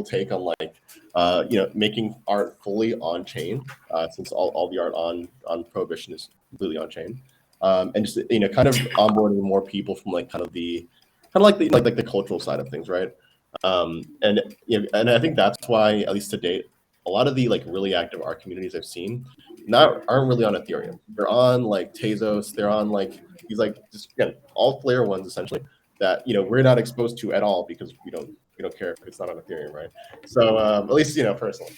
Speaker 2: take on like, making art fully on chain, since all the art on Prohibition is completely on chain, and just kind of onboarding more people from like kind of the cultural side of things, right? And I think that's why, at least to date, a lot of the like really active art communities I've seen aren't really on Ethereum. They're on like Tezos. They're on like these like just all layer ones essentially that we're not exposed to at all because we don't care if it's not on Ethereum, right? So at least personally.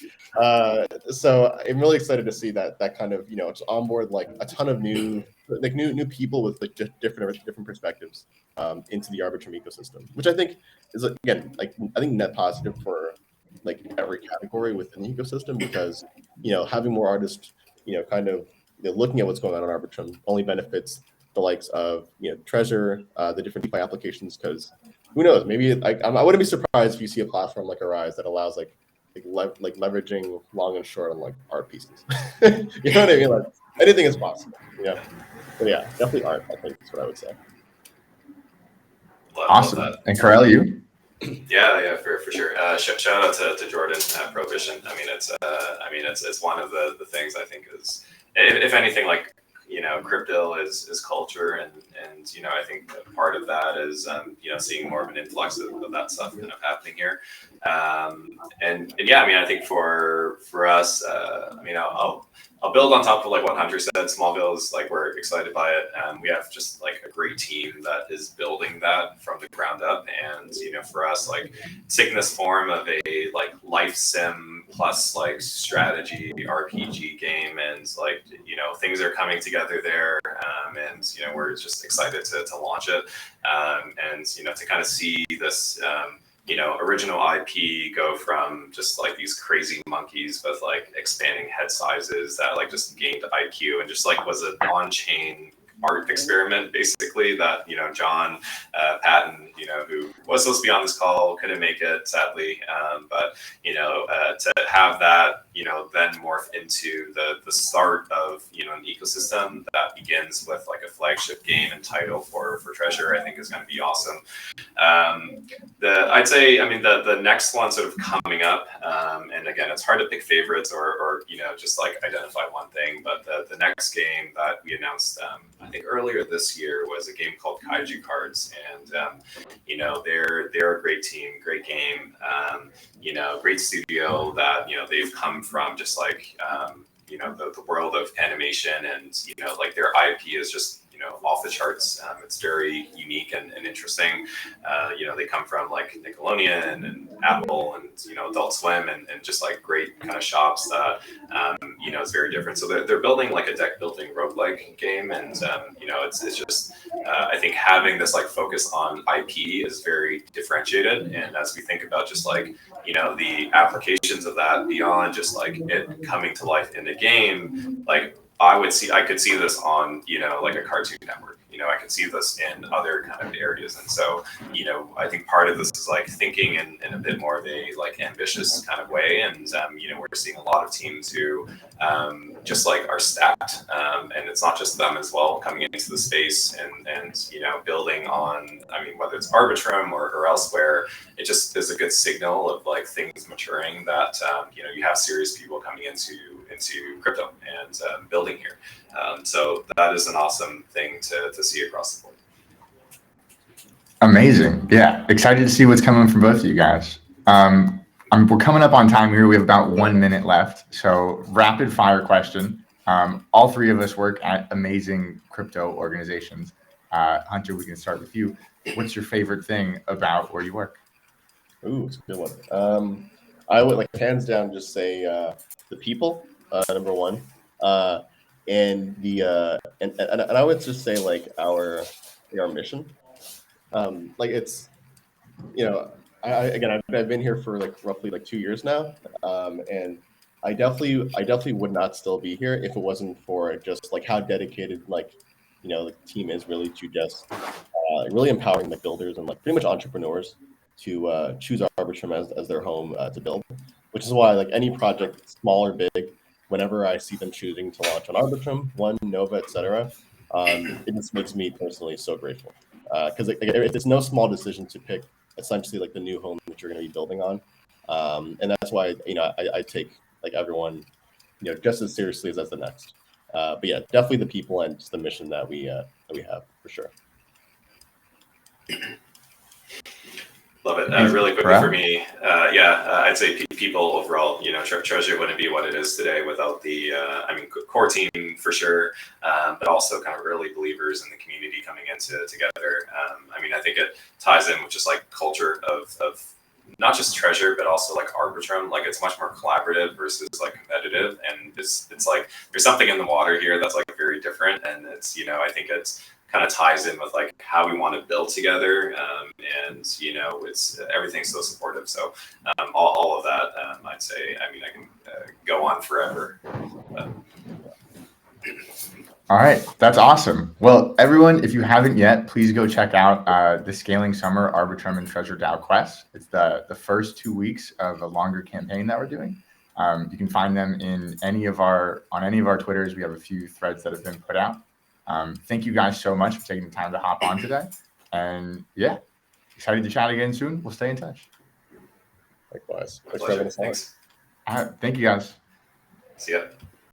Speaker 2: So I'm really excited to see that kind of to onboard like a ton of new people with like different perspectives into the Arbitrum ecosystem, which I think is again like I think net positive for like every category within the ecosystem, because having more artists kind of looking at what's going on Arbitrum only benefits the likes of Treasure, the different DeFi applications, because who knows, maybe I wouldn't be surprised if you see a platform like Arise that allows like leveraging long and short on like art pieces. You know what I mean? Like anything is possible. Yeah. But yeah, definitely art, I think is what I would say.
Speaker 1: Awesome. And Karel, you?
Speaker 3: Yeah, for sure. Shout out to Jordan at Prohibition. I mean, it's one of the things I think is, if anything, like crypto is culture, and I think part of that is seeing more of an influx of that stuff kind of happening here, and yeah, I mean, I think for us, I'll build on top of like what Hunter said. Smallville is like, we're excited by it. We have just like a great team that is building that from the ground up. And, for us, like taking this form of a like life sim plus like strategy RPG game, and like, things are coming together there. And, we're just excited to launch it. And, to kind of see this, original IP go from just like these crazy monkeys with like expanding head sizes that like just gained IQ and just like was an on-chain art experiment, basically, that John Patton, who was supposed to be on this call, couldn't make it, sadly, but to have that then morph into the start of an ecosystem that begins with like a flagship game and title for Treasure, I think is going to be awesome. I'd say, the next one sort of coming up, and again, it's hard to pick favorites or just like identify one thing, but the next game that we announced, I think earlier this year, was a game called Kaiju Cards, and they're a great team, great game, great studio that they've come from just like the world of animation, and like their IP is just off the charts. It's very unique and interesting. They come from like Nickelodeon and Apple and Adult Swim, and just like great kind of shops that it's very different. So they're building like a deck building roguelike game, and it's just I think having this like focus on IP is very differentiated. And as we think about just like the applications of that beyond just like it coming to life in the game, like I could see this on, like a Cartoon Network. I could see this in other kind of areas. And so, I think part of this is like thinking in a bit more of a like ambitious kind of way. And, we're seeing a lot of teams who just like are stacked. And it's not just them as well coming into the space and building on, whether it's Arbitrum or elsewhere, it just is a good signal of like things maturing, that, you have serious people coming into crypto and building here. So that is an awesome thing to see across the board.
Speaker 1: Amazing. Yeah. Excited to see what's coming from both of you guys. We're coming up on time here. We have about 1 minute left. So rapid fire question. All three of us work at amazing crypto organizations. Hunter, we can start with you. What's your favorite thing about where you work?
Speaker 2: Ooh, it's a good one. I would like hands down just say the people, number one, and the and I would just say like our mission. Like it's I've been here for like roughly like 2 years now, and I definitely would not still be here if it wasn't for just like how dedicated the team is really to just really empowering the builders and like pretty much entrepreneurs to choose Arbitrum as their home to build, which is why like any project, small or big, whenever I see them choosing to launch on Arbitrum, One, Nova, etc., it just makes me personally so grateful because it's no small decision to pick essentially like the new home that you're going to be building on, and that's why I take like everyone just as seriously as the next. But yeah, definitely the people and just the mission that we have for sure.
Speaker 3: Love it. Really quickly for me, I'd say people overall, Treasure wouldn't be what it is today without the, core team for sure, but also kind of early believers in the community coming into together. I think it ties in with just like culture of not just Treasure, but also like Arbitrum. Like it's much more collaborative versus like competitive, and it's like there's something in the water here that's like very different, and it's I think it's kind of ties in with like how we want to build together, and it's everything's so supportive. So all of that, I'd say. I can go on forever. But...
Speaker 1: All right, that's awesome. Well, everyone, if you haven't yet, please go check out the Scaling Summer Arbitrum and Treasure DAO Quest. It's the first 2 weeks of a longer campaign that we're doing. You can find them on any of our Twitters. We have a few threads that have been put out. Thank you guys so much for taking the time to hop on today. And yeah, excited to chat again soon. We'll stay in touch.
Speaker 2: Likewise.
Speaker 3: Thanks.
Speaker 1: All right, thank you guys.
Speaker 3: See ya.